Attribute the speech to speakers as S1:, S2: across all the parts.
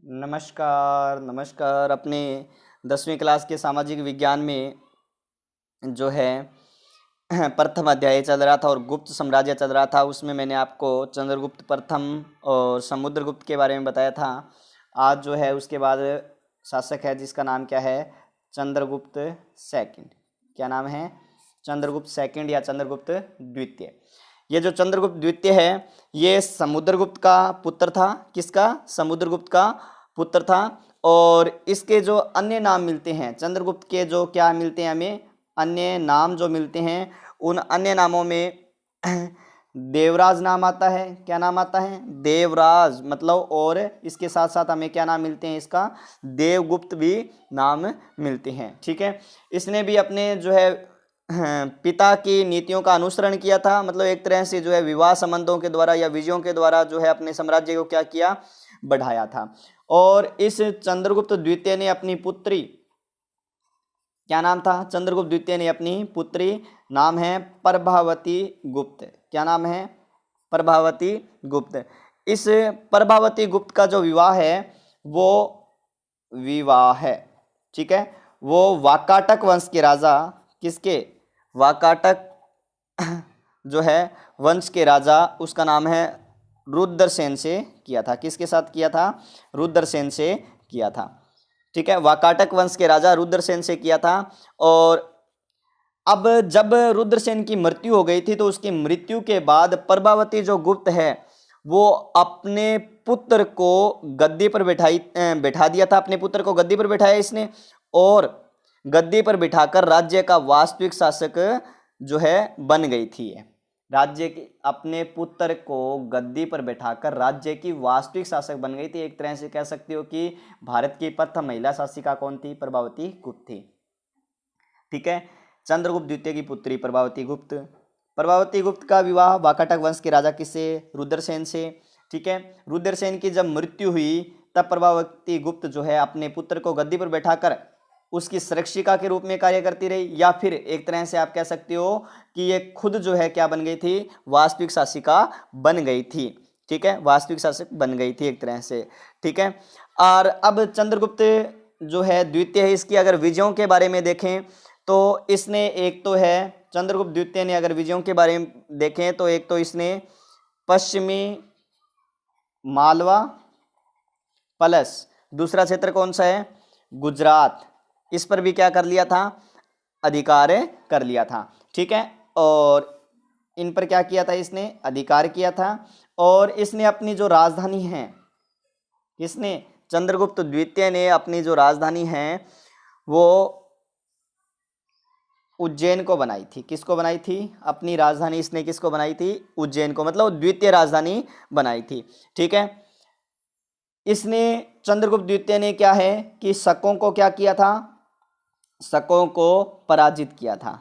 S1: नमस्कार नमस्कार। अपने 10वीं क्लास के सामाजिक विज्ञान में जो है प्रथम अध्याय चल रहा था और गुप्त साम्राज्य चल रहा था। उसमें मैंने आपको चंद्रगुप्त प्रथम और समुद्रगुप्त के बारे में बताया था। आज जो है उसके बाद शासक है जिसका नाम क्या है, चंद्रगुप्त सेकंड। क्या नाम है? चंद्रगुप्त सेकंड या चंद्रगुप्त द्वितीय। ये जो चंद्रगुप्त द्वितीय है ये समुद्रगुप्त का पुत्र था। किसका? समुद्रगुप्त का पुत्र था। और इसके जो अन्य नाम मिलते हैं चंद्रगुप्त के, जो क्या मिलते हैं हमें, अन्य नाम जो मिलते हैं, उन अन्य नामों में देवराज नाम आता है। क्या नाम आता है? देवराज मतलब। और इसके साथ साथ हमें क्या नाम मिलते हैं इसका? देवगुप्त भी नाम मिलते हैं। ठीक है, इसने भी अपने जो है पिता की नीतियों का अनुसरण किया था। मतलब एक तरह से जो है विवाह संबंधों के द्वारा या विजयों के द्वारा जो है अपने साम्राज्य को क्या किया, बढ़ाया था। और इस चंद्रगुप्त द्वितीय ने अपनी पुत्री, क्या नाम था? चंद्रगुप्त द्वितीय ने अपनी पुत्री, नाम है प्रभावती गुप्त। क्या नाम है? प्रभावती गुप्त। इस प्रभावती गुप्त का जो विवाह है वो विवाह है, ठीक है, वो वाकाटक वंश के राजा, किसके? वाकाटक जो है वंश के राजा, उसका नाम है रुद्रसेन से किया था। किसके साथ किया था? रुद्रसेन से किया था। ठीक है, वाकाटक वंश के राजा रुद्रसेन से किया था। और अब जब रुद्रसेन की मृत्यु हो गई थी तो उसकी मृत्यु के बाद प्रभावती जो गुप्त है वो अपने पुत्र को गद्दी पर बैठा दिया था। अपने पुत्र को गद्दी पर बैठाया इसने, और गद्दी पर बिठाकर राज्य का वास्तविक शासक जो है बन गई थी। राज्य की, अपने पुत्र को गद्दी पर बैठाकर राज्य की वास्तविक शासक बन गई थी। एक तरह से कह सकते हो कि भारत की प्रथम महिला शासिका कौन थी? प्रभावती गुप्त थी। ठीक है, चंद्रगुप्त द्वितीय की पुत्री प्रभावती गुप्त। प्रभावती गुप्त का विवाह वाकाटक वंश के राजा किससे? रुद्रसेन से। ठीक है, रुद्रसेन की जब मृत्यु हुई तब प्रभावती गुप्त जो है अपने पुत्र को गद्दी पर बैठाकर उसकी संरक्षिका के रूप में कार्य करती रही, या फिर एक तरह से आप कह सकते हो कि ये खुद जो है क्या बन गई थी? वास्तविक शासिका बन गई थी। ठीक है, वास्तविक शासक बन गई थी एक तरह से। ठीक है, और अब चंद्रगुप्त जो है द्वितीय है, इसकी अगर विजयों के बारे में देखें तो इसने, एक तो है चंद्रगुप्त द्वितीय ने अगर विजयों के बारे में देखें तो एक तो इसने पश्चिमी मालवा प्लस दूसरा क्षेत्र कौन सा है? गुजरात, इस पर भी क्या कर लिया था? अधिकार कर लिया था। ठीक है, और इन पर क्या किया था? इसने अधिकार किया था। और इसने अपनी जो राजधानी है, इसने चंद्रगुप्त द्वितीय ने अपनी जो राजधानी है वो उज्जैन को बनाई थी। किसको बनाई थी? अपनी राजधानी इसने किसको बनाई थी? उज्जैन को, मतलब द्वितीय राजधानी बनाई थी। ठीक है, इसने चंद्रगुप्त द्वितीय ने क्या है कि शकों को क्या किया था? शकों को पराजित किया था।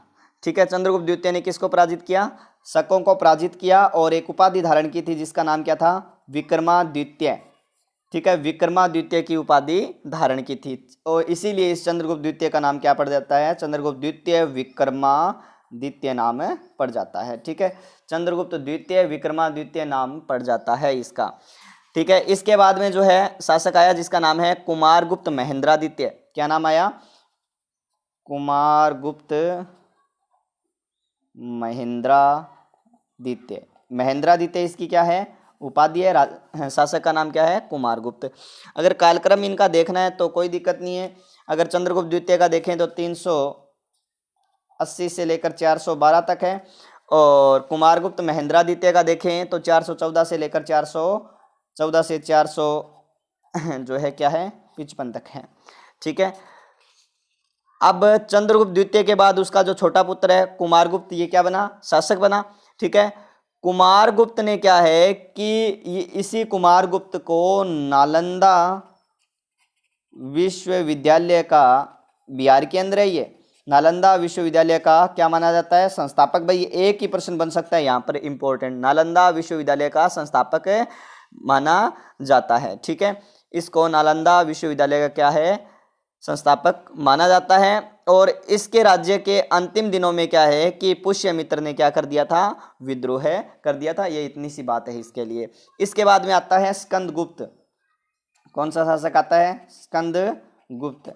S1: ठीक है, चंद्रगुप्त द्वितीय ने किसको पराजित किया? शकों को पराजित किया, और एक उपाधि धारण की थी जिसका नाम क्या था? विक्रमादित्य। ठीक है, विक्रमादित्य की उपाधि धारण की थी, और इसीलिए इस चंद्रगुप्त द्वितीय का नाम क्या पड़ जाता है? चंद्रगुप्त द्वितीय विक्रमादित्य नाम पड़ जाता है। ठीक है, चंद्रगुप्त द्वितीय विक्रमादित्य नाम पड़ जाता है इसका। ठीक है, इसके बाद में जो है शासक आया जिसका नाम है कुमारगुप्त महेंद्रादित्य। क्या नाम आया? कुमारगुप्त महेंद्रादित्य। महेंद्रादित्य इसकी क्या है? उपाधि है। शासक का नाम क्या है? कुमारगुप्त। अगर कालक्रम इनका देखना है तो कोई दिक्कत नहीं है। अगर चंद्रगुप्त द्वितीय का देखें तो 380 से लेकर 412 तक है, और कुमारगुप्त महेंद्रादित्य का देखें तो 414 से लेकर 414 से 400 जो है क्या है 55 तक है। ठीक है, अब चंद्रगुप्त द्वितीय के बाद उसका जो छोटा पुत्र है कुमारगुप्त, ये क्या बना? शासक बना। ठीक है, कुमारगुप्त ने क्या है कि इसी कुमारगुप्त को नालंदा विश्वविद्यालय का, बिहार के अंदर है ये, नालंदा विश्वविद्यालय का क्या माना जाता है? संस्थापक। भाई एक ही प्रश्न बन सकता है यहाँ पर इंपॉर्टेंट, नालंदा विश्वविद्यालय का संस्थापक माना जाता है। ठीक है, इसको नालंदा विश्वविद्यालय का क्या है? संस्थापक माना जाता है। और इसके राज्य के अंतिम दिनों में क्या है कि पुष्यमित्र ने क्या कर दिया था? विद्रोह कर दिया था। ये इतनी सी बात है इसके लिए। इसके बाद में आता है स्कंदगुप्त। कौन सा शासक आता है? स्कंदगुप्त।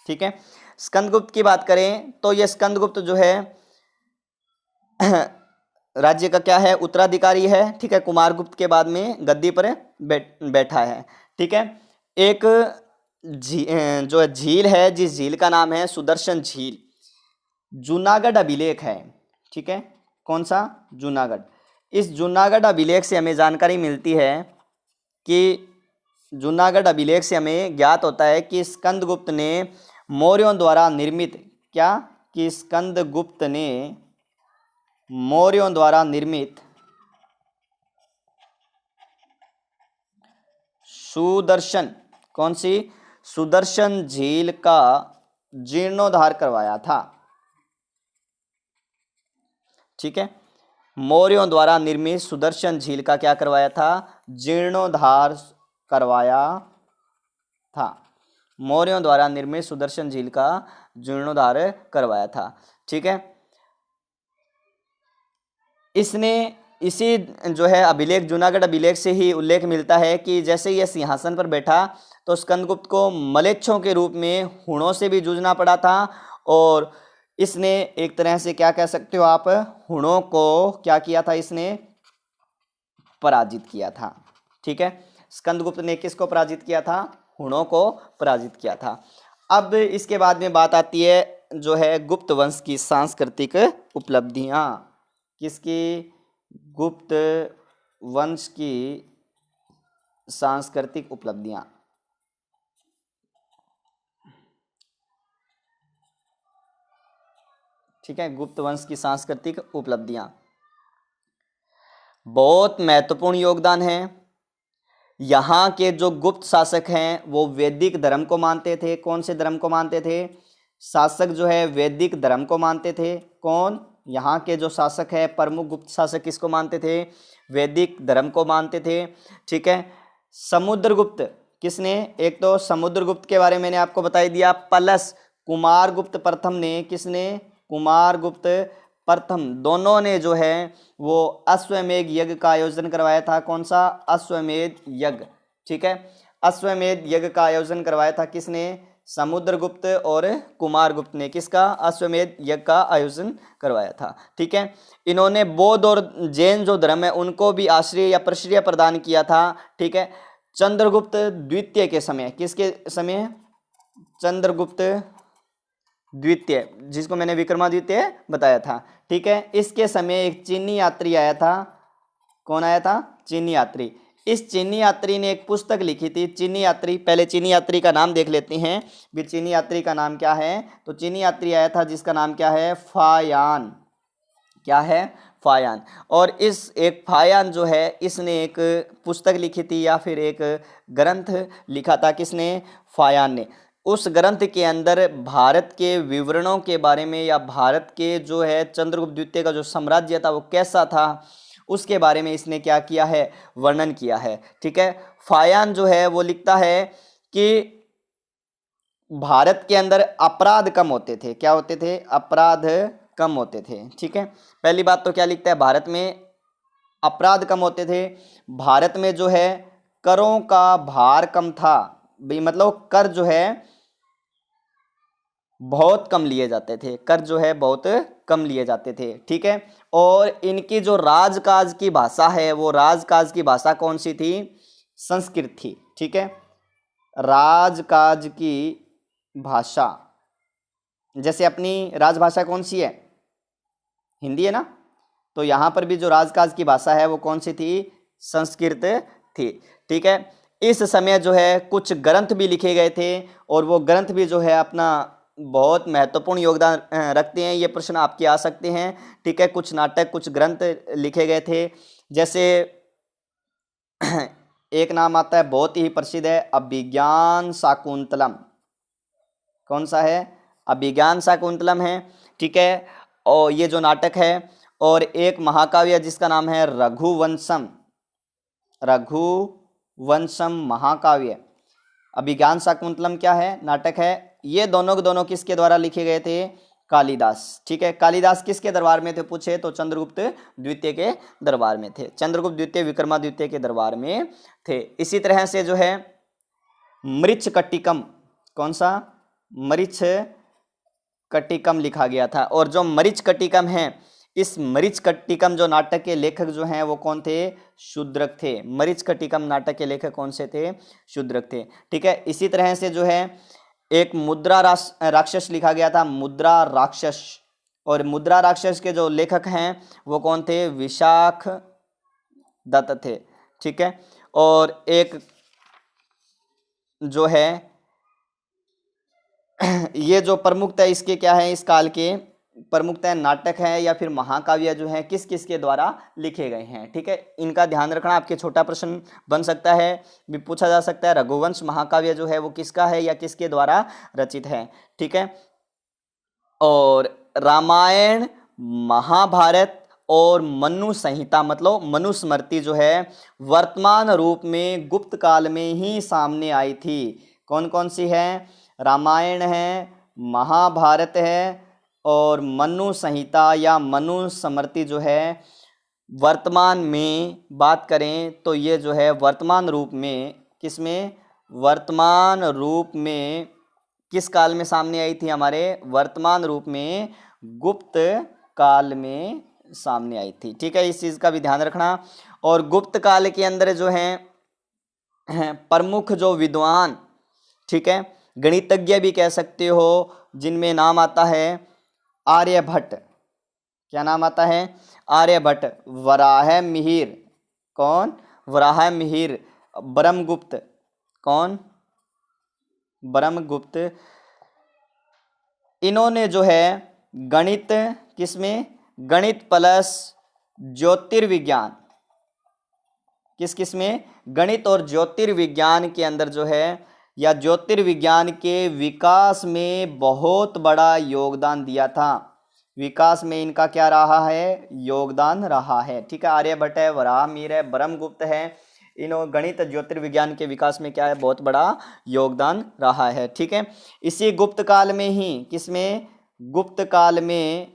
S1: ठीक है, स्कंदगुप्त की बात करें तो ये स्कंदगुप्त जो है राज्य का क्या है? उत्तराधिकारी है। ठीक है, कुमारगुप्त के बाद में गद्दी पर बैठा है। ठीक है, एक जो है झील है, जिस झील का नाम है सुदर्शन झील, जूनागढ़ अभिलेख है। ठीक है, कौन सा? जूनागढ़। इस जूनागढ़ अभिलेख से हमें जानकारी मिलती है कि जूनागढ़ अभिलेख से हमें ज्ञात होता है कि स्कंदगुप्त ने मौर्यों द्वारा निर्मित, क्या? कि स्कंदगुप्त ने मौर्यों द्वारा निर्मित सुदर्शन, कौन सी? सुदर्शन झील का जीर्णोद्धार करवाया था। ठीक है, मौर्यों द्वारा निर्मित सुदर्शन झील का क्या करवाया था? जीर्णोद्धार करवाया था। मौर्यों द्वारा निर्मित सुदर्शन झील का जीर्णोद्धार करवाया था। ठीक है, इसने इसी जो है अभिलेख, जूनागढ़ अभिलेख से ही उल्लेख मिलता है कि जैसे यह सिंहासन पर बैठा तो स्कंदगुप्त को मलेच्छों के रूप में हुणों से भी जूझना पड़ा था, और इसने एक तरह से क्या कह सकते हो आप, हुणों को क्या किया था? इसने पराजित किया था। ठीक है, स्कंदगुप्त ने किसको पराजित किया था? हुणों को पराजित किया था। अब इसके बाद में बात आती है जो है गुप्त वंश की सांस्कृतिक उपलब्धियां। किसकी? गुप्त वंश की सांस्कृतिक उपलब्धियां। ठीक है, गुप्त वंश की सांस्कृतिक उपलब्धियां, बहुत महत्वपूर्ण योगदान है। यहाँ के जो गुप्त शासक हैं वो वैदिक धर्म को मानते थे। कौन से धर्म को मानते थे? शासक जो है वैदिक धर्म को मानते थे। कौन? यहाँ के जो शासक है, प्रमुख गुप्त शासक किसको मानते थे? वैदिक धर्म को मानते थे। ठीक है, समुद्रगुप्त किसने? एक तो समुद्रगुप्त के बारे में मैंने आपको बता दिया, प्लस कुमारगुप्त प्रथम ने, किसने? कुमारगुप्त प्रथम, दोनों ने जो है वो अश्वमेध यज्ञ का आयोजन करवाया था। कौन सा? अश्वमेध यज्ञ। ठीक है, अश्वमेध यज्ञ का आयोजन करवाया था किसने? समुद्रगुप्त और कुमारगुप्त ने। किसका? अश्वमेध यज्ञ का आयोजन करवाया था। ठीक है, इन्होंने बौद्ध और जैन जो धर्म है उनको भी आश्रय या प्रश्रय प्रदान किया था। ठीक है, चंद्रगुप्त द्वितीय के समय, किसके समय? चंद्रगुप्त द्वितीय, जिसको मैंने विक्रमादित्य बताया था। ठीक है, इसके समय एक चीनी यात्री आया था। कौन आया था? चीनी यात्री। इस चीनी यात्री ने एक पुस्तक लिखी थी, चीनी यात्री। पहले चीनी यात्री का नाम देख लेते हैं भी, चीनी यात्री का नाम क्या है? तो चीनी यात्री आया था जिसका नाम क्या है? फायान। क्या है? फायान। और इस एक फायान जो है, इसने एक पुस्तक लिखी थी या फिर एक ग्रंथ लिखा था। किसने? फायान ने। उस ग्रंथ के अंदर भारत के विवरणों के बारे में, या भारत के जो है चंद्रगुप्त द्वितीय का जो साम्राज्य था वो कैसा था, उसके बारे में इसने क्या किया है? वर्णन किया है। ठीक है, फायान जो है वो लिखता है कि भारत के अंदर अपराध कम होते थे। क्या होते थे? अपराध कम होते थे। ठीक है, पहली बात तो क्या लिखता है? भारत में अपराध कम होते थे। भारत में जो है करों का भार कम था। भाई मतलब कर जो है बहुत कम लिए जाते थे। कर जो है बहुत कम लिए जाते थे। ठीक है, और इनकी जो राजकाज की भाषा है, वो राजकाज की भाषा कौन सी थी? संस्कृत थी। ठीक है, राजकाज की भाषा, जैसे अपनी राजभाषा कौन सी है? हिंदी है ना। तो यहाँ पर भी जो राजकाज की भाषा है वो कौन सी थी? संस्कृत थी। ठीक है, इस समय जो है कुछ ग्रंथ भी लिखे गए थे, और वो ग्रंथ भी जो है अपना बहुत महत्वपूर्ण योगदान रखते हैं। ये प्रश्न आपके आ सकते हैं। ठीक है, कुछ नाटक, कुछ ग्रंथ लिखे गए थे। जैसे एक नाम आता है बहुत ही प्रसिद्ध है, अभिज्ञान शाकुंतलम। कौन सा है? अभिज्ञान शाकुंतलम है। ठीक है, और ये जो नाटक है, और एक महाकाव्य जिसका नाम है रघुवंशम। रघुवंशम महाकाव्य। अभिज्ञान शाकुंतलम क्या है? नाटक है। ये दोनों के दोनों किसके द्वारा लिखे गए थे? कालिदास। ठीक है, कालिदास किसके दरबार में थे पूछे तो चंद्रगुप्त द्वितीय के दरबार में थे, चंद्रगुप्त द्वितीय विक्रमादित्य के दरबार में थे। इसी तरह से जो है मृच्छकटिकम, कौन सा, मृच्छकटिकम लिखा गया था। और जो मृच्छकटिकम है, इस मृच्छकटिकम जो नाटक के लेखक जो हैं वो कौन थे, शूद्रक थे। मृच्छकटिकम नाटक के लेखक कौन से थे, शूद्रक थे। ठीक है, इसी तरह से जो है एक मुद्रा राक्षस लिखा गया था, मुद्रा राक्षस। और मुद्रा राक्षस के जो लेखक हैं वो कौन थे, विशाख दत्त थे। ठीक है, और एक जो है ये जो प्रमुखतः इसके क्या है, इस काल के प्रमुखतः नाटक है या फिर महाकाव्य जो है किस किस के द्वारा लिखे गए हैं। ठीक है, इनका ध्यान रखना, आपके छोटा प्रश्न बन सकता है, भी पूछा जा सकता है रघुवंश महाकाव्य जो है वो किसका है या किसके द्वारा रचित है। ठीक है, और रामायण, महाभारत और मनु संहिता मतलब मनुस्मृति जो है वर्तमान रूप में गुप्त काल में ही सामने आई थी। कौन कौन सी है, रामायण है, महाभारत है और मनु संहिता या मनुस्मृति जो है वर्तमान में बात करें तो ये जो है वर्तमान रूप में किसमें, वर्तमान रूप में किस काल में सामने आई थी, हमारे वर्तमान रूप में गुप्त काल में सामने आई थी। ठीक है, इस चीज़ का भी ध्यान रखना। और गुप्त काल के अंदर जो हैं प्रमुख जो विद्वान, ठीक है, गणितज्ञ भी कह सकते हो, जिनमें नाम आता है आर्यभट्ट। क्या नाम आता है, आर्यभट्ट, वराह मिहिर, कौन, वराह मिहिर, ब्रह्मगुप्त, कौन, ब्रह्मगुप्त। इन्होंने जो है गणित किसमें, गणित प्लस ज्योतिर्विज्ञान, किस में, गणित और ज्योतिर्विज्ञान के अंदर जो है या ज्योतिर्विज्ञान के विकास में बहुत बड़ा योगदान दिया था। विकास में इनका क्या रहा है, योगदान रहा है। ठीक है, आर्यभट्ट है, वराह मिहिर है, ब्रह्मगुप्त है, इन्होंने गणित ज्योतिर्विज्ञान के विकास में क्या है, बहुत बड़ा योगदान रहा है। ठीक है, इसी गुप्त काल में ही किसमें, गुप्त काल में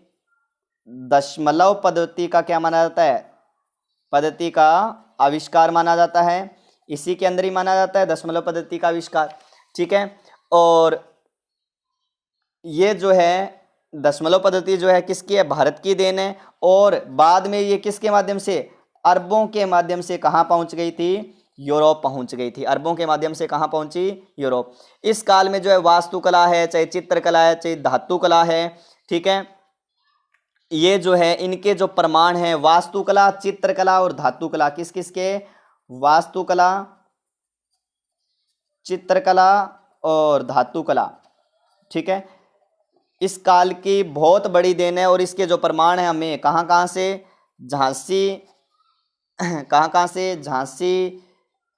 S1: दशमलव पद्धति का क्या माना जाता है, पद्धति का आविष्कार माना जाता है। इसी के अंदर ही माना जाता है दशमलव पद्धति का आविष्कार। ठीक है, और ये जो है दशमलव पद्धति जो है किसकी है, भारत की देन है। और बाद में ये किसके माध्यम से, अरबों के माध्यम से कहाँ पहुँच गई थी, यूरोप पहुँच गई थी। अरबों के माध्यम से कहाँ पहुँची, यूरोप। इस काल में जो है वास्तुकला है, चाहे चित्रकला है, चाहे धातु कला है, ठीक है, ये जो है इनके जो प्रमाण हैं, वास्तुकला, चित्रकला और धातुकला, किस किस के, वास्तुकला, चित्रकला और धातुकला। ठीक है, इस काल की बहुत बड़ी देन है। और इसके जो प्रमाण है हमें कहाँ कहाँ से, झांसी, कहाँ से, झांसी,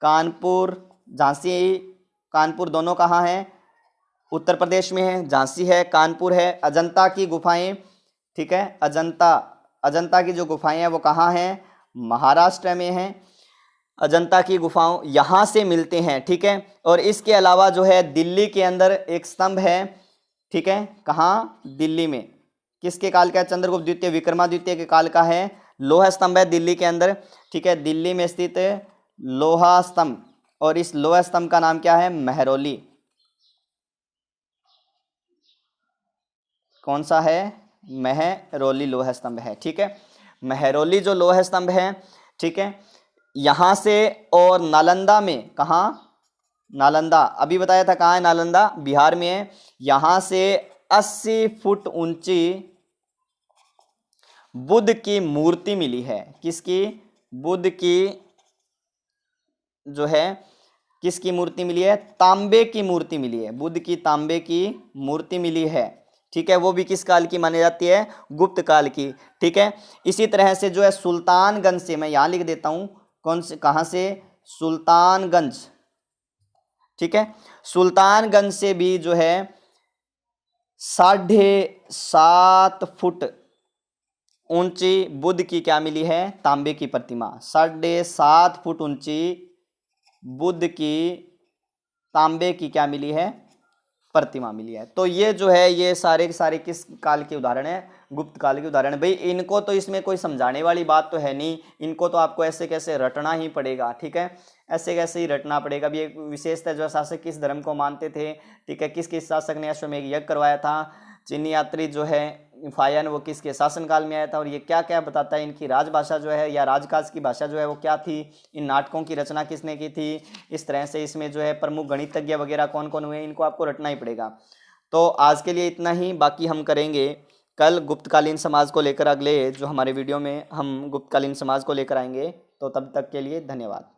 S1: कानपुर, झांसी कानपुर दोनों कहाँ हैं, उत्तर प्रदेश में है, झांसी है, कानपुर है। अजंता की गुफाएं, ठीक है, अजंता की जो गुफाएं हैं वो कहाँ हैं, महाराष्ट्र में हैं। अजंता की गुफाओं यहाँ से मिलते हैं। ठीक है, और इसके अलावा जो है दिल्ली के अंदर एक स्तंभ है, ठीक है, कहाँ, दिल्ली में, किसके काल का है, चंद्रगुप्त द्वितीय विक्रमादित्य के काल का है, लोहा स्तंभ है दिल्ली के अंदर। ठीक है, दिल्ली में स्थित लोहा स्तंभ, और इस लोहा स्तंभ का नाम क्या है, महरौली। कौन सा है, महरौली लोहा स्तंभ है। ठीक है, महरौली जो लोहा स्तंभ है, ठीक है, यहाँ से। और नालंदा में, कहाँ, नालंदा, अभी बताया था कहाँ है, नालंदा बिहार में है। यहाँ से 80 फुट ऊंची बुद्ध की मूर्ति मिली है। किसकी, बुद्ध की जो है किसकी मूर्ति मिली है, तांबे की मूर्ति मिली है, बुद्ध की तांबे की मूर्ति मिली है। ठीक है, वो भी किस काल की मानी जाती है, गुप्त काल की। ठीक है, इसी तरह से जो है सुल्तानगंज से, मैं यहाँ लिख देता हूँ, कौन से, कहाँ से, सुल्तानगंज। ठीक है, सुल्तानगंज से भी जो है 7.5 फुट ऊंची बुद्ध की क्या मिली है, तांबे की प्रतिमा। 7.5 फुट ऊंची बुद्ध की तांबे की क्या मिली है, प्रतिमा मिली है। तो ये जो है ये सारे के सारे किस काल के उदाहरण है, गुप्त काल के उदाहरण। भाई इनको तो इसमें कोई समझाने वाली बात तो है नहीं, इनको तो आपको ऐसे कैसे रटना ही पड़ेगा, ठीक है, ऐसे कैसे ही रटना पड़ेगा। भी एक विशेषता जो शासक किस धर्म को मानते थे, ठीक है, किस किस शासक ने अश्वमेध यज्ञ करवाया था, चीनी यात्री जो है फायन वो किसके शासनकाल में आया था, और ये क्या क्या बताता है, इनकी राजभाषा जो है या राजकाज की भाषा जो है वो क्या थी, इन नाटकों की रचना किसने की थी, इस तरह से इसमें जो है प्रमुख गणितज्ञ वगैरह कौन कौन हुए, इनको आपको रटना ही पड़ेगा। तो आज के लिए इतना ही, बाकी हम करेंगे कल गुप्तकालीन समाज को लेकर, अगले जो हमारे वीडियो में हम गुप्तकालीन समाज को लेकर आएंगे। तो तब तक के लिए धन्यवाद।